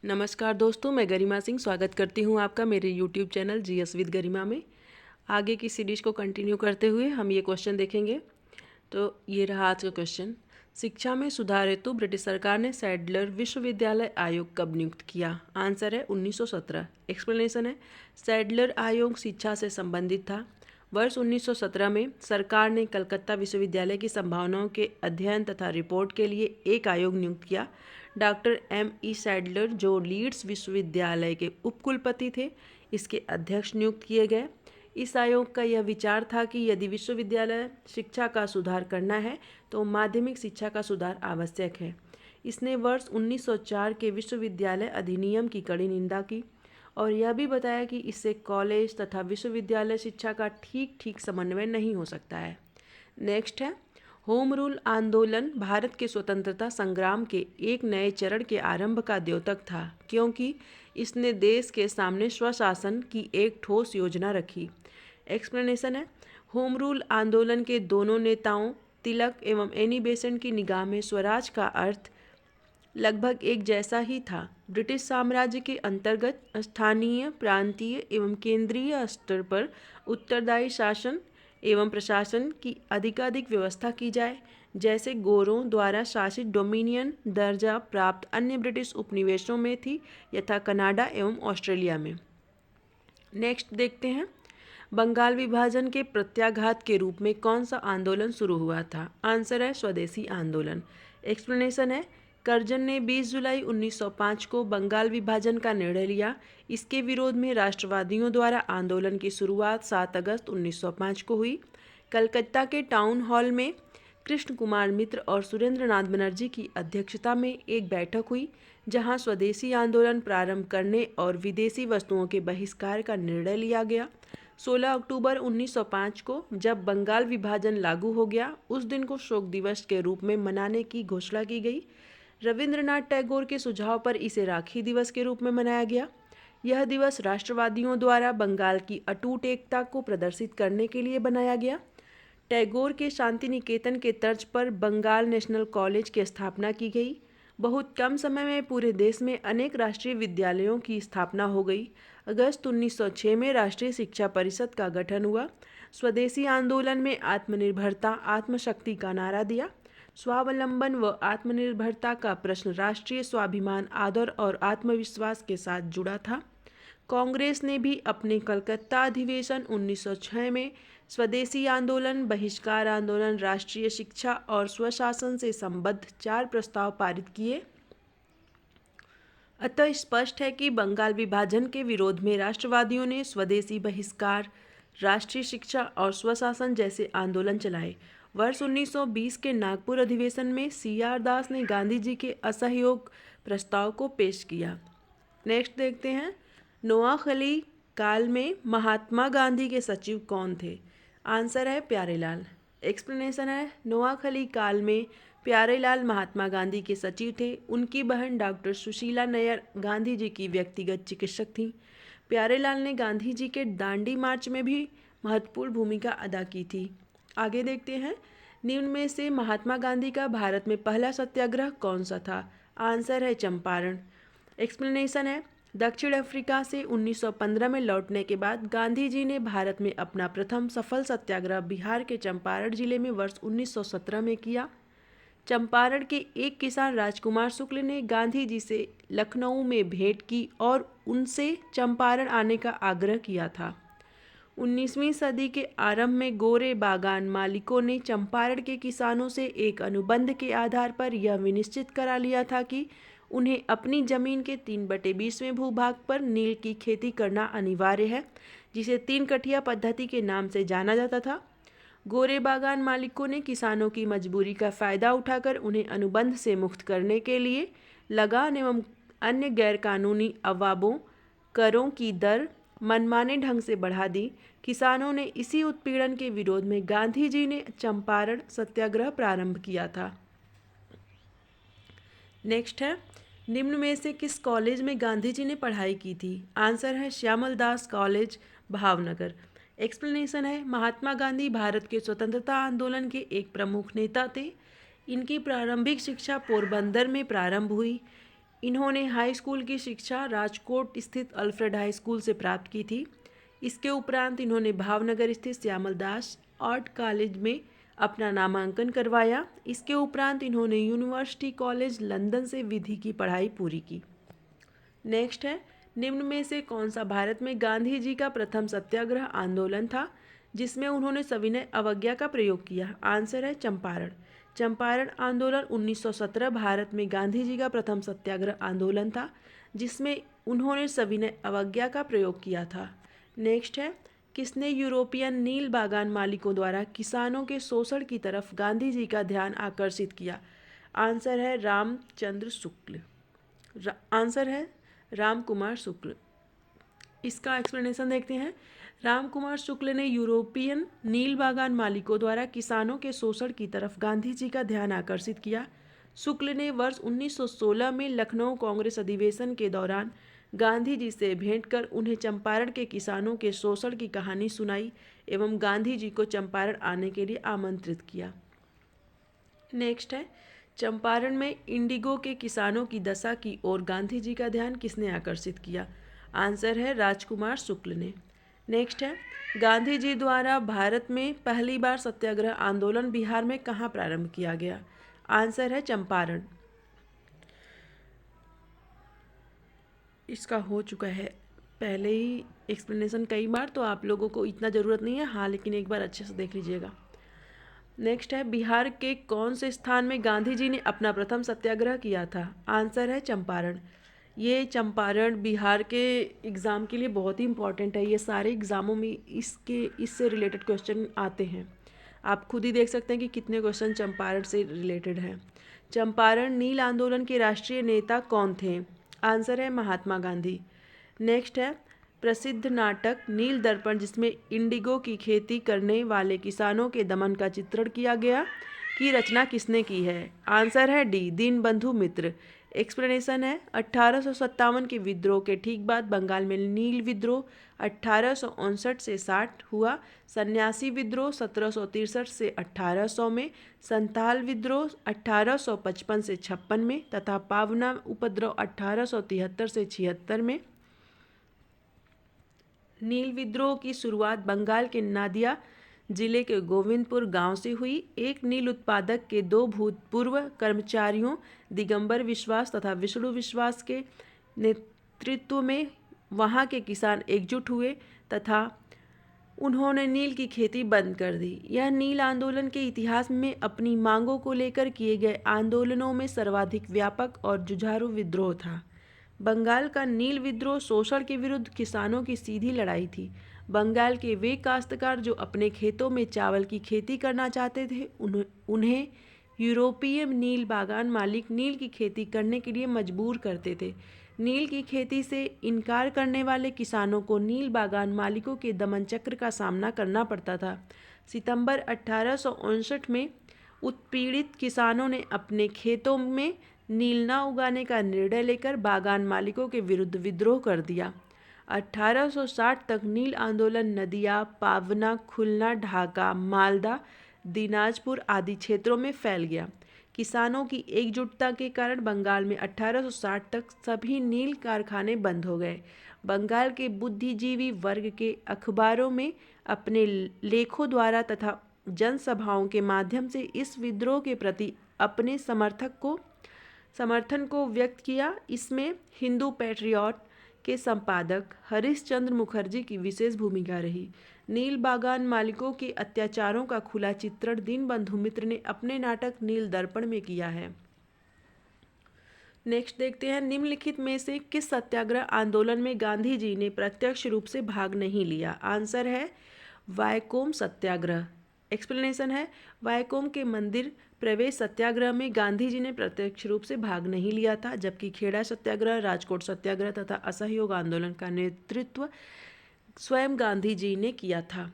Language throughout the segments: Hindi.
नमस्कार दोस्तों, मैं गरिमा सिंह स्वागत करती हूँ आपका मेरे YouTube चैनल जीएस विद गरिमा में। आगे की सीरीज को कंटिन्यू करते हुए हम ये क्वेश्चन देखेंगे। तो ये रहा आज का क्वेश्चन। शिक्षा में सुधार हेतु ब्रिटिश सरकार ने सैडलर विश्वविद्यालय आयोग कब नियुक्त किया? आंसर है 1917। एक्सप्लेनेशन है, सैडलर आयोग शिक्षा से संबंधित था। वर्ष 1917 में सरकार ने कलकत्ता विश्वविद्यालय की संभावनाओं के अध्ययन तथा रिपोर्ट के लिए एक आयोग नियुक्त किया। Doctor M.E. सैडलर, जो लीड्स विश्वविद्यालय के उपकुलपति थे, इसके अध्यक्ष नियुक्त किए गए। इस आयोग का यह विचार था कि यदि विश्वविद्यालय शिक्षा का सुधार करना है तो माध्यमिक शिक्षा का सुधार आवश्यक है। इसने वर्ष 1904 के विश्वविद्यालय अधिनियम की कड़ी निंदा की और यह भी बताया कि इससे कॉलेज तथा विश्वविद्यालय शिक्षा का ठीक समन्वय नहीं हो सकता है। नेक्स्ट है, होम रूल आंदोलन भारत के स्वतंत्रता संग्राम के एक नए चरण के आरंभ का द्योतक था, क्योंकि इसने देश के सामने स्वशासन की एक ठोस योजना रखी। एक्सप्लेनेशन है, होम रूल आंदोलन के दोनों नेताओं तिलक एवं एनी बेसेंट की निगाह में स्वराज का अर्थ लगभग एक जैसा ही था। ब्रिटिश साम्राज्य के अंतर्गत स्थानीय, प्रांतीय एवं केंद्रीय स्तर पर उत्तरदायी शासन एवं प्रशासन की अधिकाधिक व्यवस्था की जाए, जैसे गोरों द्वारा शासित डोमिनियन दर्जा प्राप्त अन्य ब्रिटिश उपनिवेशों में थी, यथा कनाडा एवं ऑस्ट्रेलिया में। नेक्स्ट देखते हैं, बंगाल विभाजन के प्रत्याघात के रूप में कौन सा आंदोलन शुरू हुआ था? आंसर है स्वदेशी आंदोलन। एक्सप्लेनेशन है, कर्जन ने 20 जुलाई 1905 को बंगाल विभाजन का निर्णय लिया। इसके विरोध में राष्ट्रवादियों द्वारा आंदोलन की शुरुआत 7 अगस्त 1905 को हुई। कलकत्ता के टाउन हॉल में कृष्ण कुमार मित्र और सुरेंद्र नाथ बनर्जी की अध्यक्षता में एक बैठक हुई, जहां स्वदेशी आंदोलन प्रारंभ करने और विदेशी वस्तुओं के बहिष्कार का निर्णय लिया गया। 16 अक्टूबर 1905 को जब बंगाल विभाजन लागू हो गया, उस दिन को शोक दिवस के रूप में मनाने की घोषणा की गई। रविंद्रनाथ टैगोर के सुझाव पर इसे राखी दिवस के रूप में मनाया गया। यह दिवस राष्ट्रवादियों द्वारा बंगाल की अटूट एकता को प्रदर्शित करने के लिए बनाया गया। टैगोर के शांति निकेतन के तर्ज पर बंगाल नेशनल कॉलेज की स्थापना की गई। बहुत कम समय में पूरे देश में अनेक राष्ट्रीय विद्यालयों की स्थापना हो गई। अगस्त 1906 में राष्ट्रीय शिक्षा परिषद का गठन हुआ। स्वदेशी आंदोलन में आत्मनिर्भरता, आत्मशक्ति का नारा दिया। स्वावलंबन व आत्मनिर्भरता का प्रश्न राष्ट्रीय स्वाभिमान, आदर और आत्मविश्वास के साथ जुड़ा था। कांग्रेस ने भी अपने कलकत्ता अधिवेशन 1906 में स्वदेशी आंदोलन, बहिष्कार आंदोलन, राष्ट्रीय शिक्षा और स्वशासन से संबद्ध 4 प्रस्ताव पारित किए। अतः स्पष्ट है कि बंगाल विभाजन के विरोध में राष्ट्रवादियों ने स्वदेशी बहिष्कार, राष्ट्रीय शिक्षा और स्वशासन जैसे आंदोलन चलाए। वर्ष 1920 के नागपुर अधिवेशन में CR दास ने गांधी जी के असहयोग प्रस्ताव को पेश किया। नेक्स्ट देखते हैं, नोआखली काल में महात्मा गांधी के सचिव कौन थे? आंसर है प्यारेलाल। एक्सप्लेनेशन है, नोआखली काल में प्यारेलाल महात्मा गांधी के सचिव थे। उनकी बहन डॉक्टर सुशीला नैयर गांधी जी की व्यक्तिगत चिकित्सक थीं। प्यारेलाल ने गांधी जी के दांडी मार्च में भी महत्वपूर्ण भूमिका अदा की थी। आगे देखते हैं, निम्न में से महात्मा गांधी का भारत में पहला सत्याग्रह कौन सा था? आंसर है चंपारण। एक्सप्लेनेशन है, दक्षिण अफ्रीका से 1915 में लौटने के बाद गांधी जी ने भारत में अपना प्रथम सफल सत्याग्रह बिहार के चंपारण जिले में वर्ष 1917 में किया। चंपारण के एक किसान राजकुमार शुक्ल ने गांधी जी से लखनऊ में भेंट की और उनसे चंपारण आने का आग्रह किया था। 19वीं सदी के आरंभ में गोरे बागान मालिकों ने चंपारण के किसानों से एक अनुबंध के आधार पर यह विनिश्चित करा लिया था कि उन्हें अपनी जमीन के 3/20वें भूभाग पर नील की खेती करना अनिवार्य है, जिसे 3 कठिया पद्धति के नाम से जाना जाता था। गोरे बागान मालिकों ने किसानों की मजबूरी का फायदा उठाकर उन्हें अनुबंध से मुक्त करने के लिए लगान एवं अन्य गैरकानूनी अवाबों, करों की दर मनमाने ढंग से बढ़ा दी। किसानों ने इसी उत्पीड़न के विरोध में गांधी जी ने चंपारण सत्याग्रह प्रारंभ किया था। नेक्स्ट है, निम्न में से किस कॉलेज में गांधी जी ने पढ़ाई की थी? आंसर है श्यामल दास कॉलेज, भावनगर। एक्सप्लेनेशन है, महात्मा गांधी भारत के स्वतंत्रता आंदोलन के एक प्रमुख नेता थे। इनकी प्रारंभिक शिक्षा पोरबंदर में प्रारंभ हुई। इन्होंने हाई स्कूल की शिक्षा राजकोट स्थित अल्फ्रेड हाई स्कूल से प्राप्त की थी। इसके उपरांत इन्होंने भावनगर स्थित श्यामल दास आर्ट कॉलेज में अपना नामांकन करवाया। इसके उपरांत इन्होंने यूनिवर्सिटी कॉलेज लंदन से विधि की पढ़ाई पूरी की। नेक्स्ट है, निम्न में से कौन सा भारत में गांधी जी का प्रथम सत्याग्रह आंदोलन था जिसमें उन्होंने सविनय अवज्ञा का प्रयोग किया? आंसर है चंपारण। चंपारण आंदोलन 1917 भारत में गांधी जी का प्रथम सत्याग्रह आंदोलन था जिसमें उन्होंने सविनय अवज्ञा का प्रयोग किया था। नेक्स्ट है, किसने यूरोपियन नील बागान मालिकों द्वारा किसानों के शोषण की तरफ गांधी जी का ध्यान आकर्षित किया? आंसर है रामचंद्र शुक्ल। आंसर है राम कुमार शुक्ल। इसका एक्सप्लेनेशन देखते हैं। राम कुमार शुक्ल ने यूरोपियन नील बागान मालिकों द्वारा किसानों के शोषण की तरफ गांधी जी का ध्यान आकर्षित किया। शुक्ल ने वर्ष 1916 में लखनऊ कांग्रेस अधिवेशन के दौरान गांधी जी से भेंट कर उन्हें चंपारण के किसानों के शोषण की कहानी सुनाई एवं गांधी जी को चंपारण आने के लिए आमंत्रित किया। नेक्स्ट है, चंपारण में इंडिगो के किसानों की दशा की ओर गांधी जी का ध्यान किसने आकर्षित किया? आंसर है राजकुमार शुक्ल ने। नेक्स्ट है, गांधी जी द्वारा भारत में पहली बार सत्याग्रह आंदोलन बिहार में कहाँ प्रारंभ किया गया? आंसर है चंपारण। इसका हो चुका है पहले ही एक्सप्लेनेशन कई बार, तो आप लोगों को इतना ज़रूरत नहीं है, हाँ, लेकिन एक बार अच्छे से देख लीजिएगा। नेक्स्ट है, बिहार के कौन से स्थान में गांधी जी ने अपना प्रथम सत्याग्रह किया था? आंसर है चंपारण। ये चंपारण बिहार के एग्ज़ाम के लिए बहुत ही इंपॉर्टेंट है। ये सारे एग्ज़ामों में इससे रिलेटेड क्वेश्चन आते हैं। आप खुद ही देख सकते हैं कि कितने क्वेश्चन चंपारण से रिलेटेड हैं। चंपारण नील आंदोलन के राष्ट्रीय नेता कौन थे? आंसर है महात्मा गांधी। नेक्स्ट है, प्रसिद्ध नाटक नील दर्पण जिसमें इंडिगो की खेती करने वाले किसानों के दमन का चित्रण किया गया की रचना किसने की है? आंसर है डी, दीनबंधु मित्र। एक्सप्लेनेशन है, 1857 के विद्रोह के ठीक बाद बंगाल में नील विद्रोह 1859 से 60 हुआ, सन्यासी विद्रोह 1763 से 1800 में, संथाल विद्रोह 1855 से 56 में तथा पावना उपद्रव 1873 से 76 में। नील विद्रोह की शुरुआत बंगाल के नादिया जिले के गोविंदपुर गांव से हुई। एक नील उत्पादक के दो भूतपूर्व कर्मचारियों दिगंबर विश्वास तथा विष्णु विश्वास के नेतृत्व में वहां के किसान एकजुट हुए तथा उन्होंने नील की खेती बंद कर दी। यह नील आंदोलन के इतिहास में अपनी मांगों को लेकर किए गए आंदोलनों में सर्वाधिक व्यापक और जुझारू विद्रोह था। बंगाल का नील विद्रोह शोषण के विरुद्ध किसानों की सीधी लड़ाई थी। बंगाल के वे काश्तकार जो अपने खेतों में चावल की खेती करना चाहते थे उन्हें यूरोपीय नील बागान मालिक नील की खेती करने के लिए मजबूर करते थे। नील की खेती से इनकार करने वाले किसानों को नील बागान मालिकों के दमन चक्र का सामना करना पड़ता था। सितंबर 1859 में उत्पीड़ित किसानों ने अपने खेतों में नील न उगाने का निर्णय लेकर बागान मालिकों के विरुद्ध विद्रोह कर दिया। 1860 तक नील आंदोलन नदिया, पावना, खुलना, ढाका, मालदा, दिनाजपुर आदि क्षेत्रों में फैल गया। किसानों की एकजुटता के कारण बंगाल में 1860 तक सभी नील कारखाने बंद हो गए। बंगाल के बुद्धिजीवी वर्ग के अखबारों में अपने लेखों द्वारा तथा जनसभाओं के माध्यम से इस विद्रोह के प्रति अपने समर्थन को व्यक्त किया। इसमें हिंदू पैट्रियट के संपादक हरीश चंद्र मुखर्जी की विशेष भूमिका रही। नील बागान मालिकों के अत्याचारों का खुला चित्रण दीनबंधु मित्र ने अपने नाटक नील दर्पण में किया है। नेक्स्ट देखते हैं, निम्नलिखित में से किस सत्याग्रह आंदोलन में गांधी जी ने प्रत्यक्ष रूप से भाग नहीं लिया? आंसर है वायकोम सत्याग्रह। एक्सप्लेनेशन है, वायकोम के मंदिर प्रवेश सत्याग्रह में गांधी जी ने प्रत्यक्ष रूप से भाग नहीं लिया था, जबकि खेड़ा सत्याग्रह, राजकोट सत्याग्रह तथा असहयोग आंदोलन का नेतृत्व स्वयं गांधी जी ने किया था।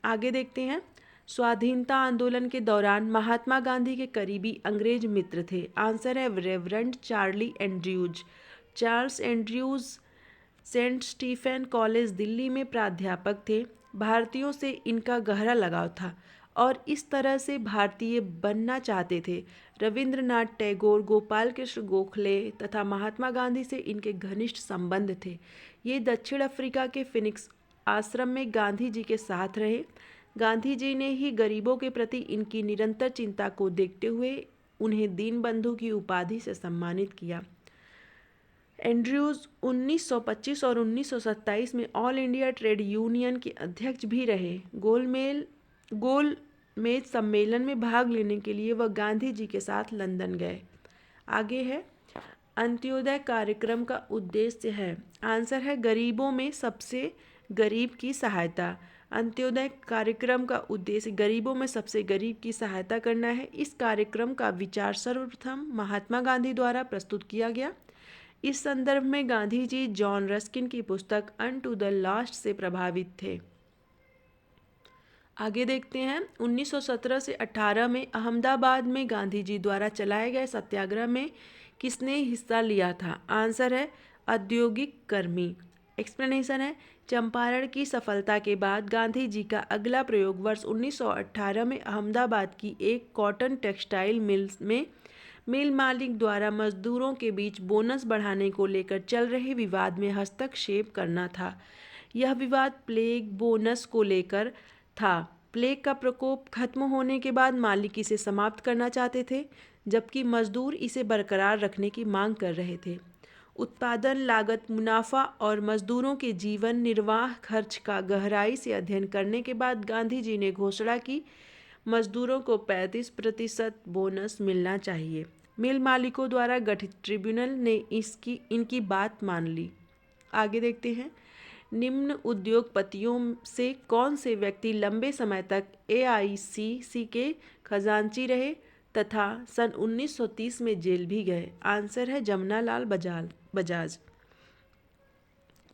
आगे देखते हैं, स्वाधीनता आंदोलन के दौरान महात्मा गांधी के करीबी अंग्रेज मित्र थे। आंसर है reverend Charlie Andrews. Charles Andrews Saint Stephen college Delhi में प्राध्यापक थे। भारतीयों से इनका गहरा लगाव था और इस तरह से भारतीय बनना चाहते थे। रविंद्रनाथ टैगोर, गोपाल कृष्ण गोखले तथा महात्मा गांधी से इनके घनिष्ठ संबंध थे। ये दक्षिण अफ्रीका के फिनिक्स आश्रम में गांधी जी के साथ रहे। गांधी जी ने ही गरीबों के प्रति इनकी निरंतर चिंता को देखते हुए उन्हें दीनबंधु की उपाधि से सम्मानित किया। एंड्रयूज 1925 और 1927 में ऑल इंडिया ट्रेड यूनियन के अध्यक्ष भी रहे। गोलमेज सम्मेलन में भाग लेने के लिए वह गांधी जी के साथ लंदन गए। आगे है, अंत्योदय कार्यक्रम का उद्देश्य है। आंसर है गरीबों में सबसे गरीब की सहायता। अंत्योदय कार्यक्रम का उद्देश्य गरीबों में सबसे गरीब की सहायता करना है। इस कार्यक्रम का विचार सर्वप्रथम महात्मा गांधी द्वारा प्रस्तुत किया गया। इस संदर्भ में गांधी जी जॉन रस्किन की पुस्तक अनटू द लास्ट से प्रभावित थे। आगे देखते हैं, 1917 से 18 में अहमदाबाद में गांधी जी द्वारा चलाए गए सत्याग्रह में किसने हिस्सा लिया था? आंसर है औद्योगिक कर्मी। एक्सप्लेनेशन है, चंपारण की सफलता के बाद गांधी जी का अगला प्रयोग वर्ष 1918 में अहमदाबाद की एक कॉटन टेक्सटाइल मिल्स में मिल मालिक द्वारा मजदूरों के बीच बोनस बढ़ाने को लेकर चल रहे विवाद में हस्तक्षेप करना था। यह विवाद प्लेग बोनस को लेकर था। प्लेग का प्रकोप खत्म होने के बाद मालिक इसे समाप्त करना चाहते थे, जबकि मजदूर इसे बरकरार रखने की मांग कर रहे थे। उत्पादन लागत, मुनाफा और मजदूरों के जीवन निर्वाह खर्च का गहराई से अध्ययन करने के बाद गांधी जी ने घोषणा की मजदूरों को 35% बोनस मिलना चाहिए। मिल मालिकों द्वारा गठित ट्रिब्यूनल ने इनकी बात मान ली। आगे देखते हैं, निम्न उद्योगपतियों से कौन से व्यक्ति लंबे समय तक AICC के खजांची रहे तथा सन 1930 में जेल भी गए? आंसर है जमनालाल बजाज।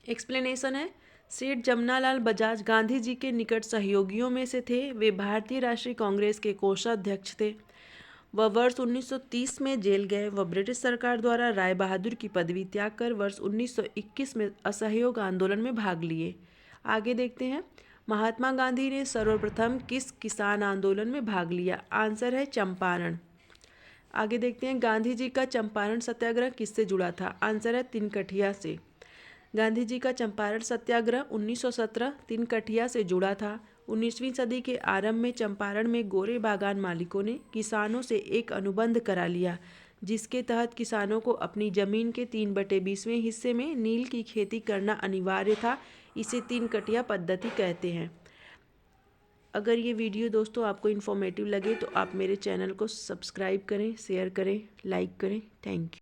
एक्सप्लेनेशन है, सेठ जमनालाल बजाज गांधी जी के निकट सहयोगियों में से थे। वे भारतीय राष्ट्रीय कांग्रेस के कोषाध्यक्ष थे। वह वर्ष 1930 में जेल गए। वह ब्रिटिश सरकार द्वारा राय बहादुर की पदवी त्याग कर वर्ष 1921 में असहयोग आंदोलन में भाग लिए। आगे देखते हैं, महात्मा गांधी ने सर्वप्रथम किस किसान आंदोलन में भाग लिया? आंसर है चंपारण। आगे देखते हैं, गांधी जी का चंपारण सत्याग्रह किससे जुड़ा था? आंसर है तिनकठिया से। गांधी जी का चंपारण सत्याग्रह 1917 तिनकठिया से जुड़ा था। 19वीं सदी के आरंभ में चंपारण में गोरे बागान मालिकों ने किसानों से एक अनुबंध करा लिया, जिसके तहत किसानों को अपनी जमीन के 3/20वें हिस्से में नील की खेती करना अनिवार्य था। इसे तिनकठिया पद्धति कहते हैं। अगर ये वीडियो दोस्तों आपको इन्फॉर्मेटिव लगे तो आप मेरे चैनल को सब्सक्राइब करें, शेयर करें, लाइक करें। Thank you.